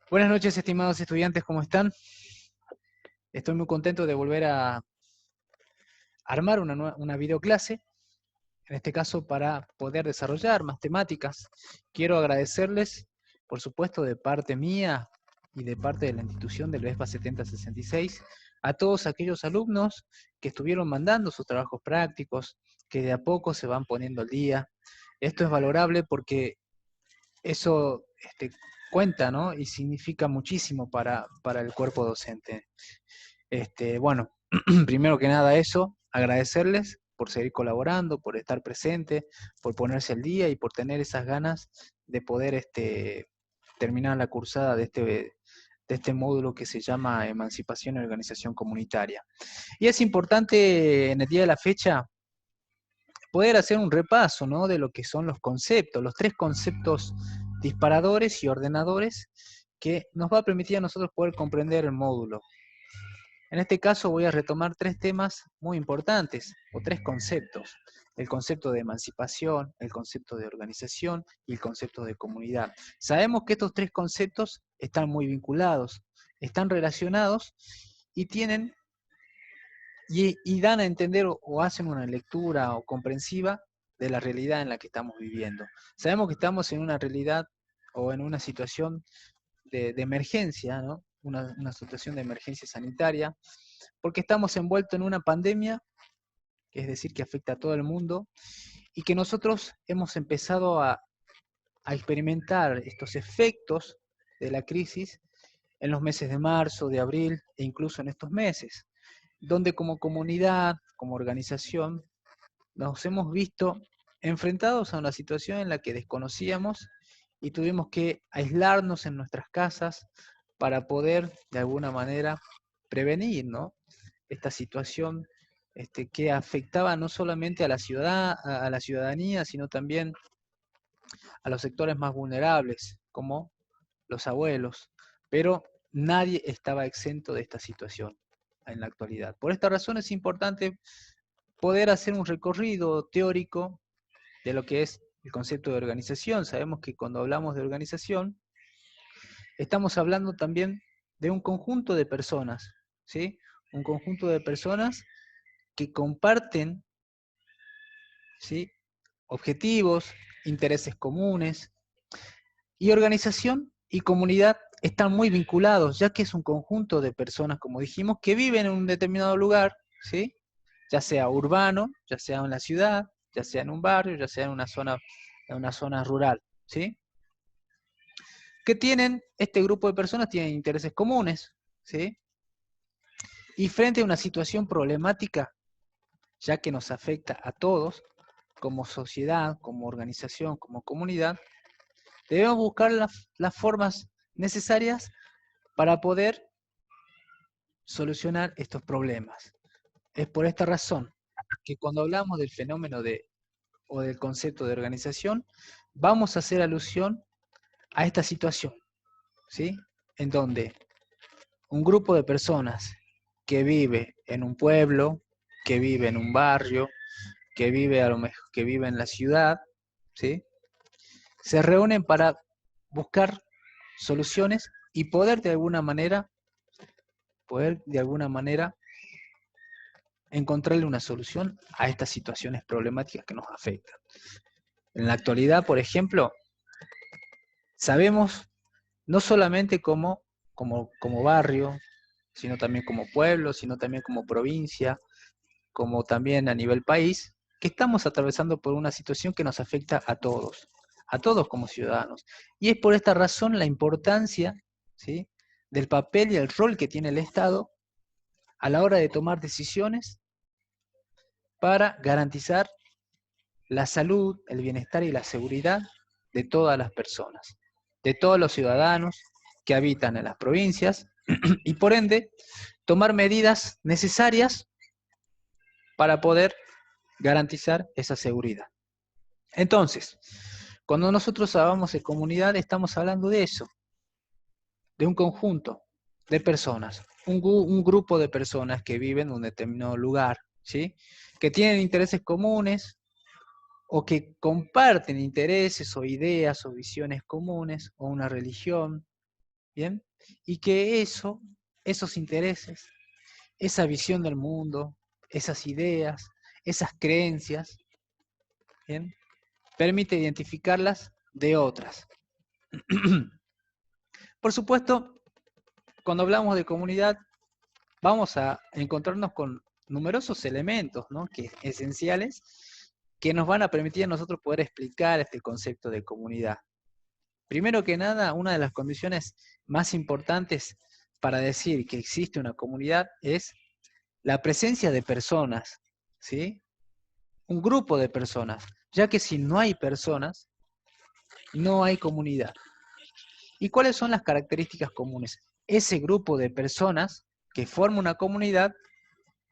Buenas noches, estimados estudiantes, ¿cómo están? Estoy muy contento de volver a armar una videoclase, en este caso para poder desarrollar más temáticas. Quiero agradecerles, por supuesto, de parte mía y de parte de la institución del VESPA 7066, a todos aquellos alumnos que estuvieron mandando sus trabajos prácticos, que de a poco se van poniendo al día. Esto es valorable porque eso cuenta, ¿no? Y significa muchísimo para el cuerpo docente. Bueno, primero que nada eso, agradecerles por seguir colaborando, por estar presente, por ponerse al día y por tener esas ganas de poder terminar la cursada de este módulo que se llama Emancipación y Organización Comunitaria. Y es importante en el día de la fecha poder hacer un repaso, ¿no?, de lo que son los conceptos, los tres conceptos disparadores y ordenadores que nos va a permitir a nosotros poder comprender el módulo. En este caso voy a retomar tres temas muy importantes, o tres conceptos. El concepto de emancipación, el concepto de organización y el concepto de comunidad. Sabemos que estos tres conceptos están muy vinculados, están relacionados y tienen y dan a entender o hacen una lectura o comprensiva de la realidad en la que estamos viviendo. Sabemos que estamos en una realidad o en una situación de emergencia, ¿no? Una situación de emergencia sanitaria, porque estamos envueltos en una pandemia, es decir, que afecta a todo el mundo, y que nosotros hemos empezado a experimentar estos efectos de la crisis en los meses de marzo, de abril e incluso en estos meses, donde como comunidad, como organización, nos hemos visto enfrentados a una situación en la que desconocíamos y tuvimos que aislarnos en nuestras casas para poder, de alguna manera, prevenir, ¿no?, esta situación que afectaba no solamente a la ciudadanía, sino también a los sectores más vulnerables, como los abuelos. Pero nadie estaba exento de esta situación en la actualidad. Por esta razón es importante poder hacer un recorrido teórico de lo que es el concepto de organización. Sabemos que cuando hablamos de organización, estamos hablando también de un conjunto de personas, ¿sí? Un conjunto de personas que comparten, ¿sí?, objetivos, intereses comunes, y organización y comunidad están muy vinculados, ya que es un conjunto de personas, como dijimos, que viven en un determinado lugar, ¿sí?, ya sea urbano, ya sea en la ciudad, ya sea en un barrio, ya sea en una zona rural, ¿sí? Que tienen, este grupo de personas tienen intereses comunes, ¿sí? Y frente a una situación problemática, ya que nos afecta a todos, como sociedad, como organización, como comunidad, debemos buscar las formas necesarias para poder solucionar estos problemas. Es por esta razón que cuando hablamos del fenómeno o del concepto de organización, vamos a hacer alusión a esta situación, ¿sí?, en donde un grupo de personas que vive en un pueblo, que vive en un barrio, que vive a lo mejor, que vive en la ciudad, ¿sí?, se reúnen para buscar soluciones y poder de alguna manera encontrarle una solución a estas situaciones problemáticas que nos afectan. En la actualidad, por ejemplo, sabemos no solamente como barrio, sino también como pueblo, sino también como provincia, como también a nivel país, que estamos atravesando por una situación que nos afecta a todos como ciudadanos. Y es por esta razón la importancia, ¿sí?, del papel y el rol que tiene el Estado a la hora de tomar decisiones para garantizar la salud, el bienestar y la seguridad de todas las personas, de todos los ciudadanos que habitan en las provincias y por ende tomar medidas necesarias para poder garantizar esa seguridad. Entonces, cuando nosotros hablamos de comunidad, estamos hablando de eso, de un conjunto de personas, un grupo de personas que viven en un determinado lugar, ¿sí?, que tienen intereses comunes o que comparten intereses o ideas o visiones comunes o una religión, ¿bien? Y que esos intereses, esa visión del mundo, esas ideas, esas creencias, ¿bien? Permite identificarlas de otras. Por supuesto, cuando hablamos de comunidad, vamos a encontrarnos con numerosos elementos, ¿no? Esenciales, que nos van a permitir a nosotros poder explicar este concepto de comunidad. Primero que nada, una de las condiciones más importantes para decir que existe una comunidad es la presencia de personas, ¿sí? Un grupo de personas, ya que si no hay personas, no hay comunidad. ¿Y cuáles son las características comunes? Ese grupo de personas que forma una comunidad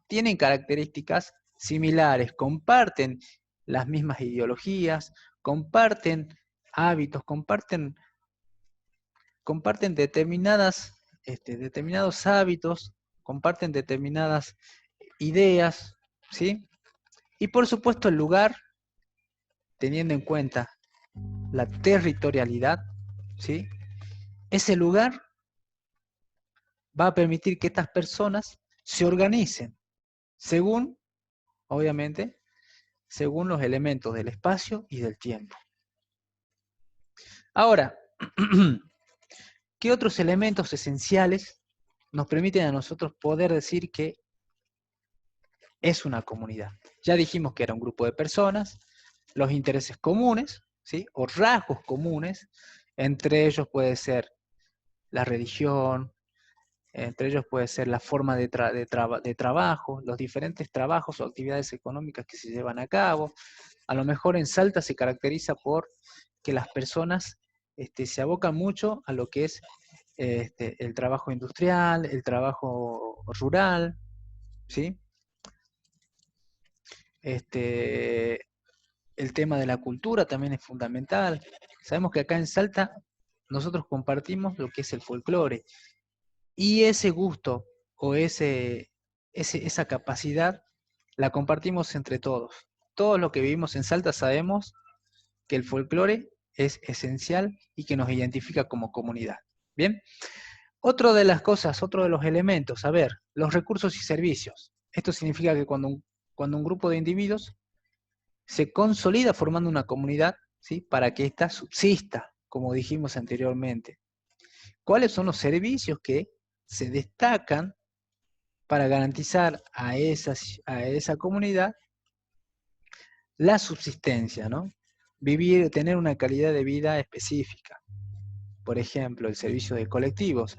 tienen características similares, comparten las mismas ideologías, comparten hábitos, comparten determinados hábitos, comparten determinadas ideas, ¿sí? Y por supuesto el lugar, teniendo en cuenta la territorialidad, ¿sí? Ese lugar va a permitir que estas personas se organicen según, obviamente, según los elementos del espacio y del tiempo. Ahora, ¿qué otros elementos esenciales nos permiten a nosotros poder decir que es una comunidad? Ya dijimos que era un grupo de personas, los intereses comunes, ¿sí? O rasgos comunes, entre ellos puede ser la religión, entre ellos puede ser la forma de trabajo, los diferentes trabajos o actividades económicas que se llevan a cabo. A lo mejor en Salta se caracteriza por que las personas se abocan mucho a lo que es el trabajo industrial, el trabajo rural, ¿sí? El tema de la cultura también es fundamental. Sabemos que acá en Salta nosotros compartimos lo que es el folclore, y ese gusto o esa capacidad la compartimos entre todos. Todos los que vivimos en Salta sabemos que el folclore es esencial y que nos identifica como comunidad. Bien, otro de las cosas, otro de los elementos, a ver, los recursos y servicios. Esto significa que cuando un grupo de individuos se consolida formando una comunidad, ¿sí? Para que ésta subsista, como dijimos anteriormente. ¿Cuáles son los servicios que se destacan para garantizar a esa comunidad la subsistencia, ¿no? Vivir, tener una calidad de vida específica? Por ejemplo, el servicio de colectivos,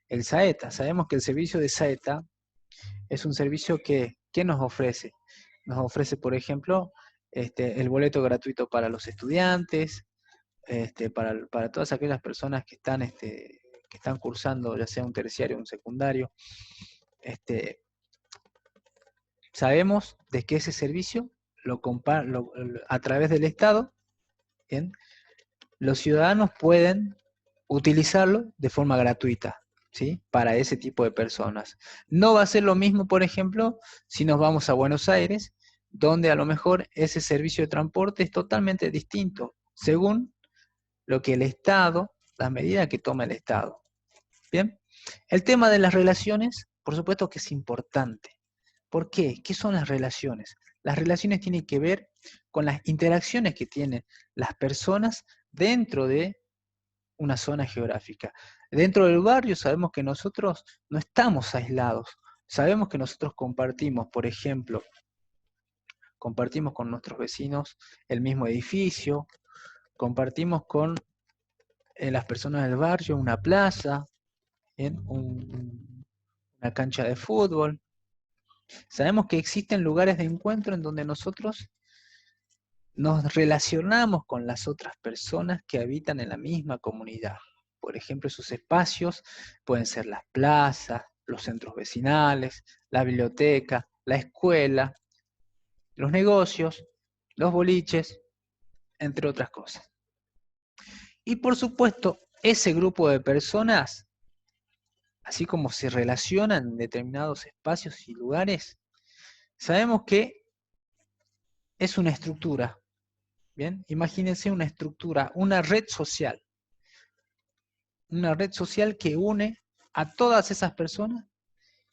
el SAETA. Sabemos que el servicio de SAETA es un servicio que nos ofrece. Nos ofrece, por ejemplo, el boleto gratuito para los estudiantes, para todas aquellas personas que están cursando, ya sea un terciario o un secundario. Sabemos de que ese servicio a través del Estado, ¿bien? Los ciudadanos pueden utilizarlo de forma gratuita, ¿sí? Para ese tipo de personas. No va a ser lo mismo, por ejemplo, si nos vamos a Buenos Aires, donde a lo mejor ese servicio de transporte es totalmente distinto, según lo que el Estado, las medidas que toma el Estado. ¿Bien? El tema de las relaciones, por supuesto que es importante. ¿Por qué? ¿Qué son las relaciones? Las relaciones tienen que ver con las interacciones que tienen las personas dentro de una zona geográfica. Dentro del barrio sabemos que nosotros no estamos aislados. Sabemos que nosotros compartimos, por ejemplo, compartimos con nuestros vecinos el mismo edificio, compartimos con las personas del barrio una plaza, una cancha de fútbol. Sabemos que existen lugares de encuentro en donde nosotros nos relacionamos con las otras personas que habitan en la misma comunidad. Por ejemplo, esos espacios pueden ser las plazas, los centros vecinales, la biblioteca, la escuela, los negocios, los boliches, entre otras cosas. Y por supuesto, ese grupo de personas, así como se relacionan en determinados espacios y lugares, sabemos que es una estructura. Bien, imagínense una estructura, una red social. una red social que une a todas esas personas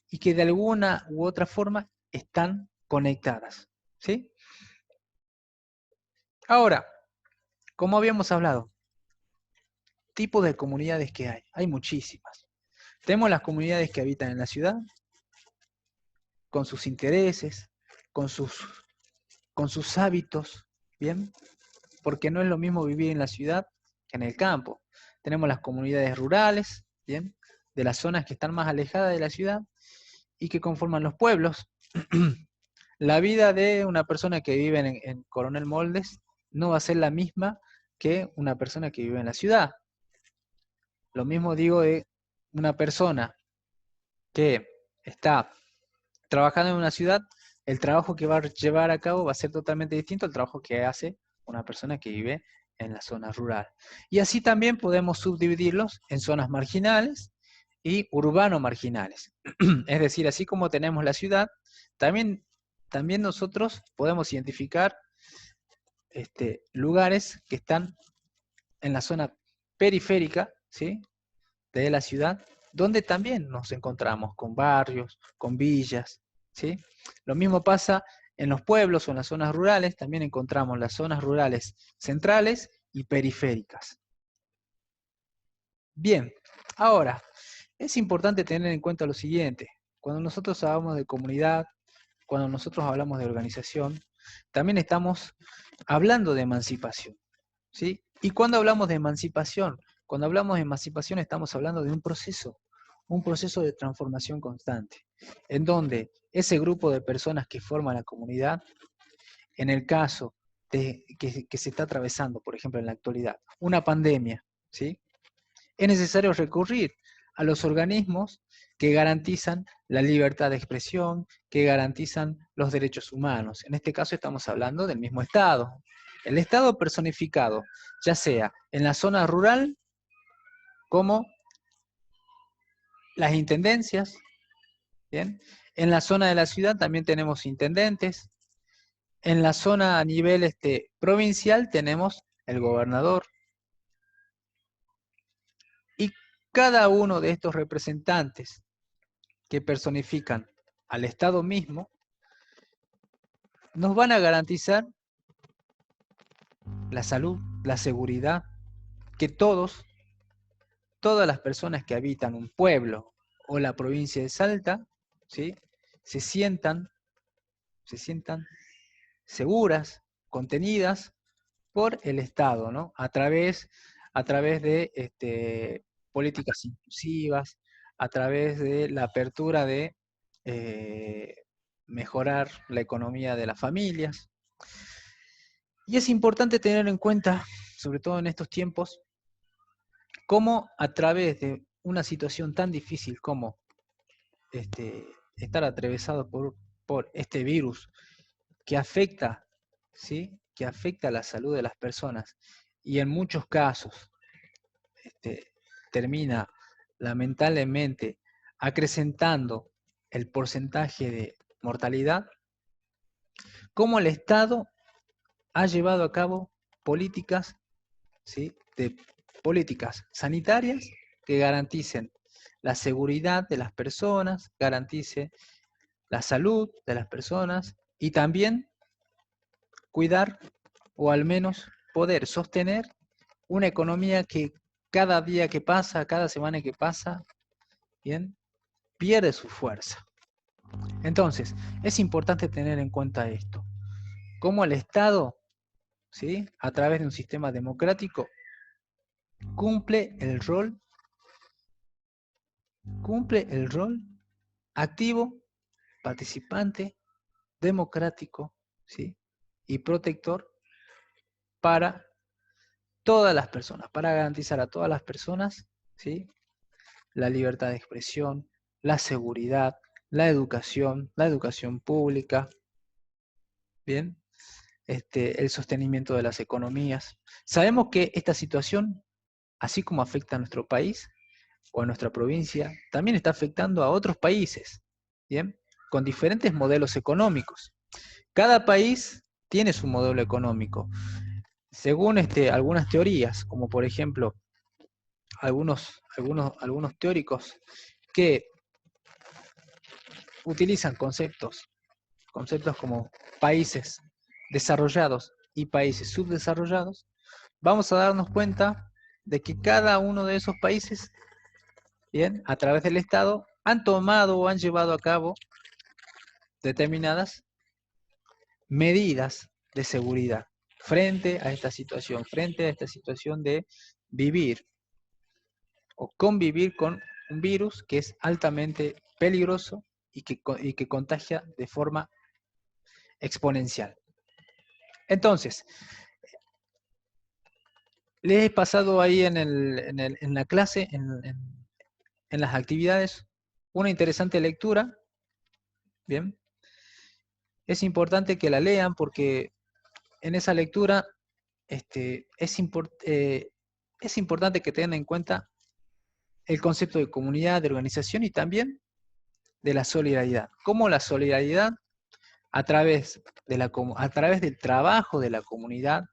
y que de alguna u otra forma están conectadas, ¿sí? Ahora, como habíamos hablado, tipos de comunidades que hay muchísimas. Tenemos las comunidades que habitan en la ciudad, con sus intereses, con sus hábitos, ¿bien? Porque no es lo mismo vivir en la ciudad que en el campo. Tenemos las comunidades rurales, ¿bien? De las zonas que están más alejadas de la ciudad y que conforman los pueblos. La vida de una persona que vive en Coronel Moldes no va a ser la misma que una persona que vive en la ciudad. Lo mismo digo de una persona que está trabajando en una ciudad, el trabajo que va a llevar a cabo va a ser totalmente distinto al trabajo que hace una persona que vive en la zona rural. Y así también podemos subdividirlos en zonas marginales y urbano-marginales. Es decir, así como tenemos la ciudad, también nosotros podemos identificar lugares que están en la zona periférica, ¿sí?, de la ciudad, donde también nos encontramos con barrios, con villas, ¿sí? Lo mismo pasa en los pueblos o en las zonas rurales, también encontramos las zonas rurales centrales y periféricas. Bien, ahora, es importante tener en cuenta lo siguiente. Cuando nosotros hablamos de comunidad, cuando nosotros hablamos de organización, también estamos hablando de emancipación, ¿sí? Y cuando hablamos de emancipación, estamos hablando de un proceso de transformación constante, en donde ese grupo de personas que forman la comunidad, en el caso de que se está atravesando, por ejemplo, en la actualidad, una pandemia, ¿sí?, es necesario recurrir a los organismos que garantizan la libertad de expresión, que garantizan los derechos humanos. En este caso estamos hablando del mismo Estado. El Estado personificado, ya sea en la zona rural, como las intendencias, ¿bien? En la zona de la ciudad también tenemos intendentes. En la zona a nivel provincial tenemos el gobernador. Y cada uno de estos representantes que personifican al Estado mismo, nos van a garantizar la salud, la seguridad, que todas las personas que habitan un pueblo o la provincia de Salta, ¿sí?, se sientan seguras, contenidas por el Estado, ¿no? A través de políticas inclusivas, a través de la apertura de mejorar la economía de las familias. Y es importante tener en cuenta, sobre todo en estos tiempos, cómo a través de una situación tan difícil como estar atravesado por este virus que afecta, ¿sí?, que afecta la salud de las personas y en muchos casos termina lamentablemente acrecentando el porcentaje de mortalidad, cómo el Estado ha llevado a cabo políticas, ¿sí?, políticas sanitarias que garanticen la seguridad de las personas, garanticen la salud de las personas y también cuidar o al menos poder sostener una economía que cada día que pasa, cada semana que pasa, ¿bien?, pierde su fuerza. Entonces, es importante tener en cuenta esto. Cómo el Estado, ¿sí?, a través de un sistema democrático, cumple el rol activo, participante, democrático, ¿sí?, y protector para todas las personas, para garantizar a todas las personas, ¿sí?, la libertad de expresión, la seguridad, la educación pública, ¿bien?, el sostenimiento de las economías. Sabemos que esta situación, así como afecta a nuestro país o a nuestra provincia, también está afectando a otros países, ¿bien?, con diferentes modelos económicos. Cada país tiene su modelo económico. Según algunas teorías, como por ejemplo algunos teóricos que utilizan conceptos como países desarrollados y países subdesarrollados, vamos a darnos cuenta de que cada uno de esos países, bien, a través del Estado, han tomado o han llevado a cabo determinadas medidas de seguridad frente a esta situación de vivir o convivir con un virus que es altamente peligroso y que contagia de forma exponencial. Entonces, les he pasado ahí en la clase, en las actividades, una interesante lectura. Bien, es importante que la lean porque en esa lectura es importante que tengan en cuenta el concepto de comunidad, de organización y también de la solidaridad. Cómo la solidaridad a través del trabajo de la comunidad,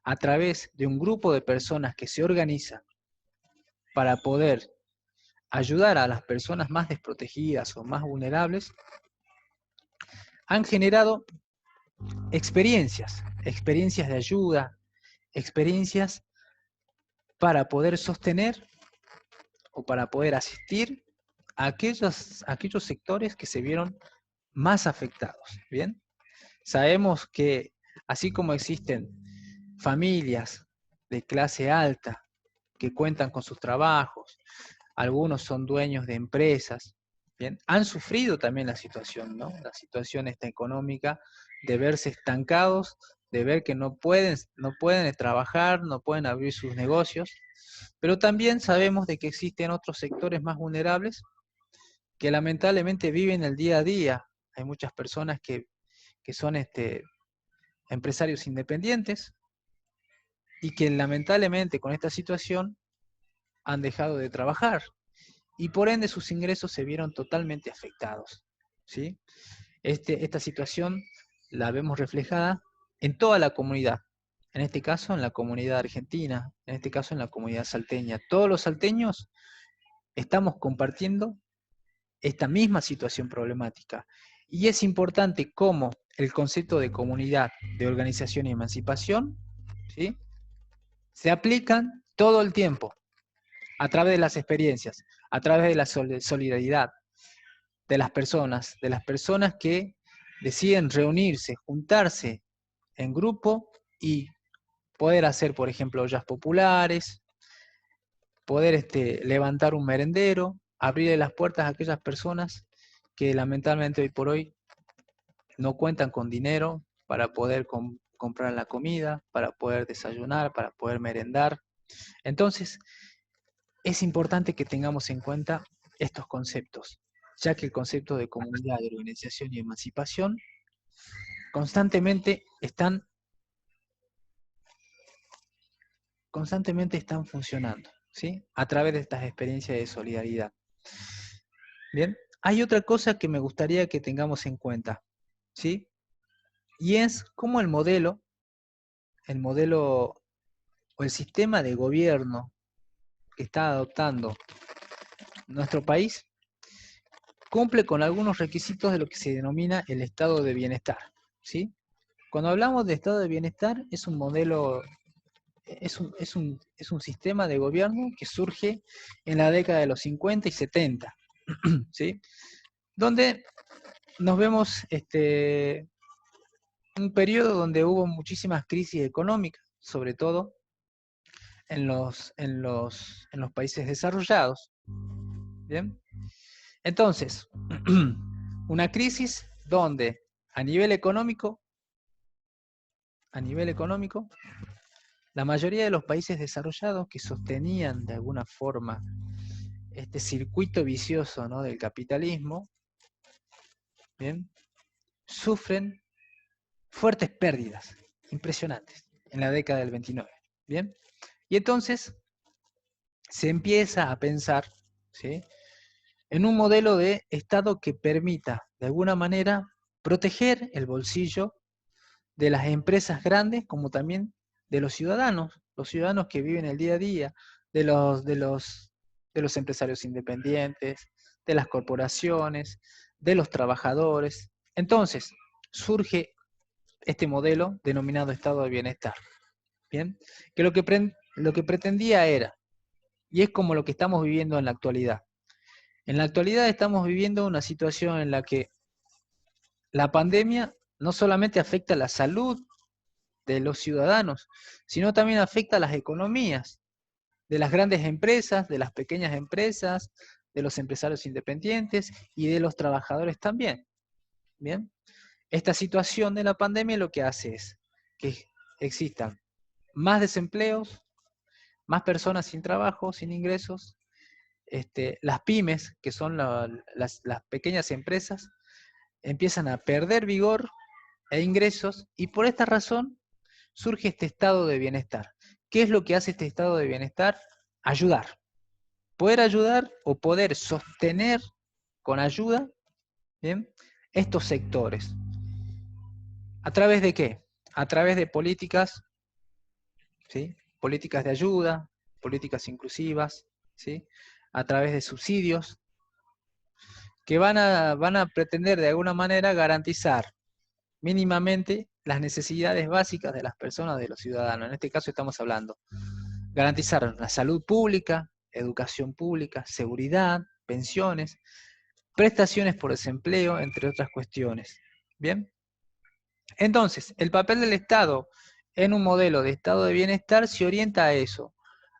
a través de un grupo de personas que se organizan para poder ayudar a las personas más desprotegidas o más vulnerables, han generado experiencias de ayuda, experiencias para poder sostener o para poder asistir a aquellos sectores que se vieron más afectados. ¿Bien? Sabemos que así como existen familias de clase alta que cuentan con sus trabajos, algunos son dueños de empresas, ¿bien? Han sufrido también la situación, ¿no? La situación esta económica de verse estancados, de ver que no pueden trabajar, no pueden abrir sus negocios, pero también sabemos de que existen otros sectores más vulnerables que lamentablemente viven el día a día. Hay muchas personas que son empresarios independientes y que lamentablemente con esta situación han dejado de trabajar y por ende sus ingresos se vieron totalmente afectados, ¿sí? Esta situación la vemos reflejada en toda la comunidad, en este caso en la comunidad argentina, en este caso en la comunidad salteña. Todos los salteños estamos compartiendo esta misma situación problemática y es importante cómo el concepto de comunidad, de organización y emancipación, ¿sí?, se aplican todo el tiempo a través de las experiencias, a través de la solidaridad de las personas que deciden reunirse, juntarse en grupo y poder hacer, por ejemplo, ollas populares, poder levantar un merendero, abrirle las puertas a aquellas personas que lamentablemente hoy por hoy no cuentan con dinero para poder comprar la comida, para poder desayunar, para poder merendar. Entonces, es importante que tengamos en cuenta estos conceptos, ya que el concepto de comunidad, de organización y emancipación constantemente están funcionando, ¿sí?, a través de estas experiencias de solidaridad. Bien, hay otra cosa que me gustaría que tengamos en cuenta, ¿sí?, y es cómo el modelo o el sistema de gobierno que está adoptando nuestro país cumple con algunos requisitos de lo que se denomina el estado de bienestar, ¿sí? Cuando hablamos de estado de bienestar, es un modelo, es un sistema de gobierno que surge en la década de los 50 y 70, ¿sí?, donde nos vemos un periodo donde hubo muchísimas crisis económicas, sobre todo en los países desarrollados. ¿Bien? Entonces, una crisis donde a nivel económico, la mayoría de los países desarrollados que sostenían de alguna forma este circuito vicioso, ¿no?, del capitalismo, ¿bien?, sufren fuertes pérdidas impresionantes en la década del 29. ¿Bien? Y entonces se empieza a pensar, ¿sí?, en un modelo de Estado que permita, de alguna manera, proteger el bolsillo de las empresas grandes, como también de los ciudadanos que viven el día a día, de de los empresarios independientes, de las corporaciones, de los trabajadores. Entonces, surge este modelo denominado estado de bienestar, ¿bien? Que lo que pretendía era, y es como lo que estamos viviendo en la actualidad. En la actualidad estamos viviendo una situación en la que la pandemia no solamente afecta la salud de los ciudadanos, sino también afecta a las economías de las grandes empresas, de las pequeñas empresas, de los empresarios independientes y de los trabajadores también. ¿Bien? Esta situación de la pandemia lo que hace es que existan más desempleos, más personas sin trabajo, sin ingresos, las pymes, que son las pequeñas empresas, empiezan a perder vigor e ingresos, y por esta razón surge este estado de bienestar. ¿Qué es lo que hace este estado de bienestar? Ayudar. Poder ayudar o poder sostener con ayuda, ¿bien?, estos sectores. ¿A través de qué? A través de políticas, ¿sí?, políticas de ayuda, políticas inclusivas, ¿sí?, a través de subsidios, que van a pretender de alguna manera garantizar mínimamente las necesidades básicas de las personas, de los ciudadanos. En este caso estamos hablando garantizar la salud pública, educación pública, seguridad, pensiones, prestaciones por desempleo, entre otras cuestiones. ¿Bien? Entonces, el papel del Estado en un modelo de estado de bienestar se orienta a eso,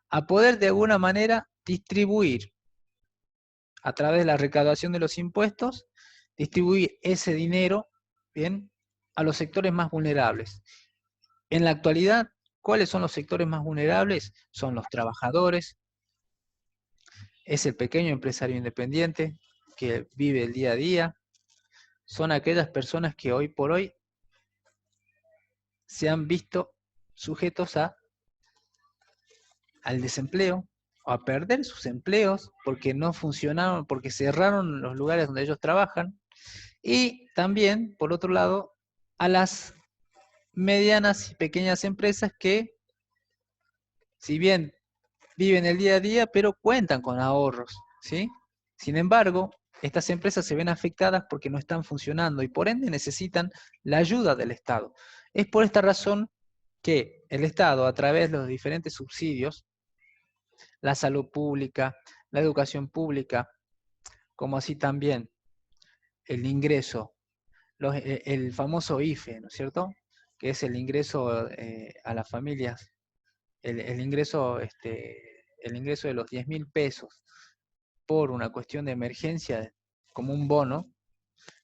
a poder de alguna manera distribuir, a través de la recaudación de los impuestos, distribuir ese dinero, ¿bien?, a los sectores más vulnerables. En la actualidad, ¿cuáles son los sectores más vulnerables? Son los trabajadores, es el pequeño empresario independiente que vive el día a día, son aquellas personas que hoy por hoy se han visto sujetos al desempleo o a perder sus empleos porque no funcionaron, porque cerraron los lugares donde ellos trabajan, y también, por otro lado, a las medianas y pequeñas empresas que, si bien viven el día a día, pero cuentan con ahorros, ¿sí? Sin embargo, estas empresas se ven afectadas porque no están funcionando y por ende necesitan la ayuda del Estado. Es por esta razón que el Estado, a través de los diferentes subsidios, la salud pública, la educación pública, como así también el ingreso, el famoso IFE, ¿no es cierto?, que es el ingreso a las familias, el ingreso de los 10.000 pesos por una cuestión de emergencia, como un bono,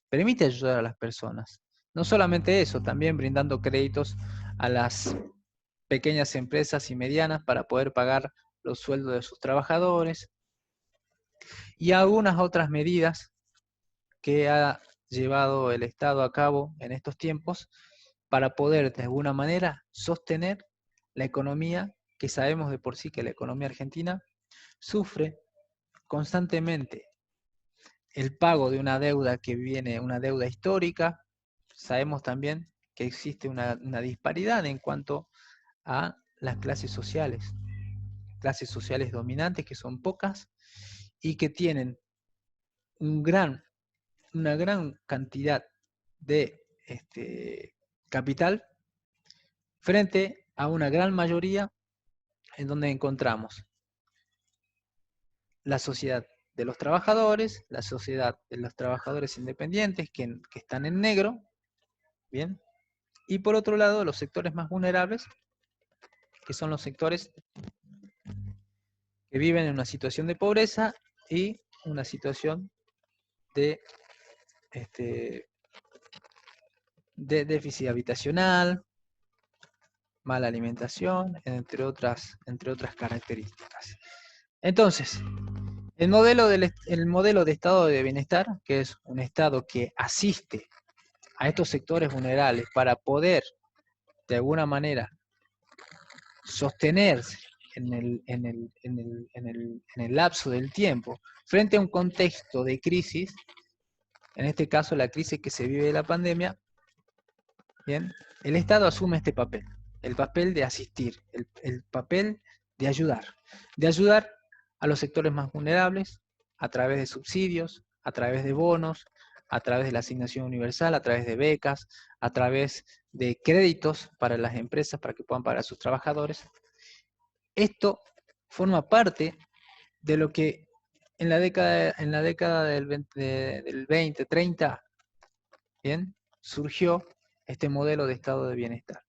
permite ayudar a las personas. No solamente eso, también brindando créditos a las pequeñas empresas y medianas para poder pagar los sueldos de sus trabajadores, y algunas otras medidas que ha llevado el Estado a cabo en estos tiempos para poder de alguna manera sostener la economía, que sabemos de por sí que la economía argentina sufre constantemente el pago de una deuda que viene, una deuda histórica. Sabemos también que existe una disparidad en cuanto a las clases sociales dominantes, que son pocas y que tienen una gran cantidad de capital frente a una gran mayoría en donde encontramos la sociedad de los trabajadores, la sociedad de los trabajadores independientes que están en negro, ¿bien? Y por otro lado, los sectores más vulnerables, que son los sectores que viven en una situación de pobreza y una situación de, de déficit habitacional, mala alimentación, entre otras características. Entonces, el modelo de estado de bienestar, que es un estado que asiste a estos sectores vulnerables para poder, de alguna manera, sostenerse en el lapso del tiempo, frente a un contexto de crisis, en este caso la crisis que se vive de la pandemia, ¿bien?, el Estado asume este papel, el papel de asistir, el papel de ayudar a los sectores más vulnerables a través de subsidios, a través de bonos, a través de la asignación universal, a través de becas, a través de créditos para las empresas para que puedan pagar a sus trabajadores. Esto forma parte de lo que en la década del 20, 30, ¿bien? Surgió este modelo de estado de bienestar.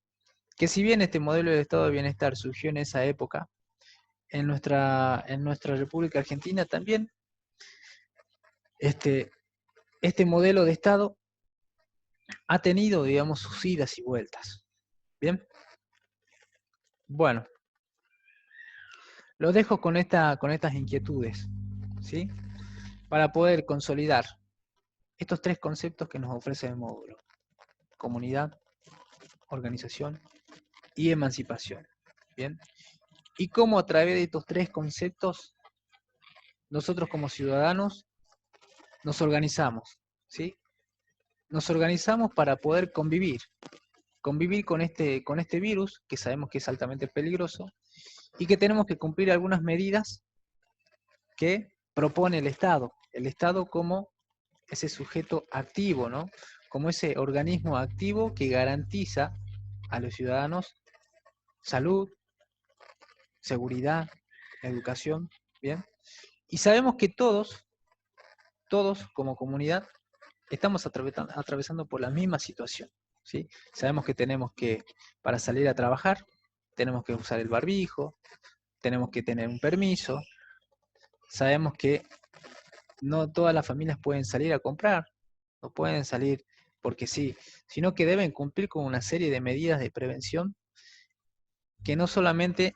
Que si bien este modelo de estado de bienestar surgió en esa época, en nuestra República Argentina también, este modelo de estado ha tenido, digamos, sus idas y vueltas. ¿Bien? Bueno, lo dejo con estas inquietudes, ¿sí? Para poder consolidar estos 3 conceptos que nos ofrece el módulo: comunidad, organización y emancipación. ¿Bien? Y cómo a través de estos 3 conceptos nosotros como ciudadanos nos organizamos, ¿sí? Nos organizamos para poder convivir con este virus, que sabemos que es altamente peligroso, y que tenemos que cumplir algunas medidas que propone el Estado como ese sujeto activo, ¿no? Como ese organismo activo que garantiza a los ciudadanos salud, seguridad, educación, ¿bien? Y sabemos que todos como comunidad, estamos atravesando por la misma situación, ¿sí? Sabemos que tenemos que, para salir a trabajar, tenemos que usar el barbijo, tenemos que tener un permiso, sabemos que no todas las familias pueden salir a comprar, no pueden salir porque sí, sino que deben cumplir con una serie de medidas de prevención que no solamente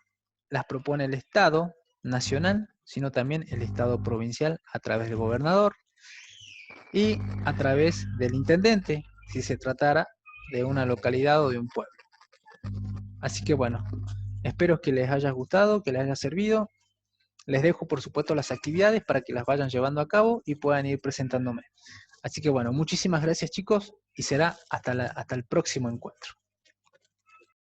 las propone el Estado nacional, sino también el Estado provincial a través del gobernador y a través del intendente, si se tratara de una localidad o de un pueblo. Así que bueno, espero que les haya gustado, que les haya servido. Les dejo, por supuesto, las actividades para que las vayan llevando a cabo y puedan ir presentándome. Así que bueno, muchísimas gracias, chicos, y será hasta el próximo encuentro.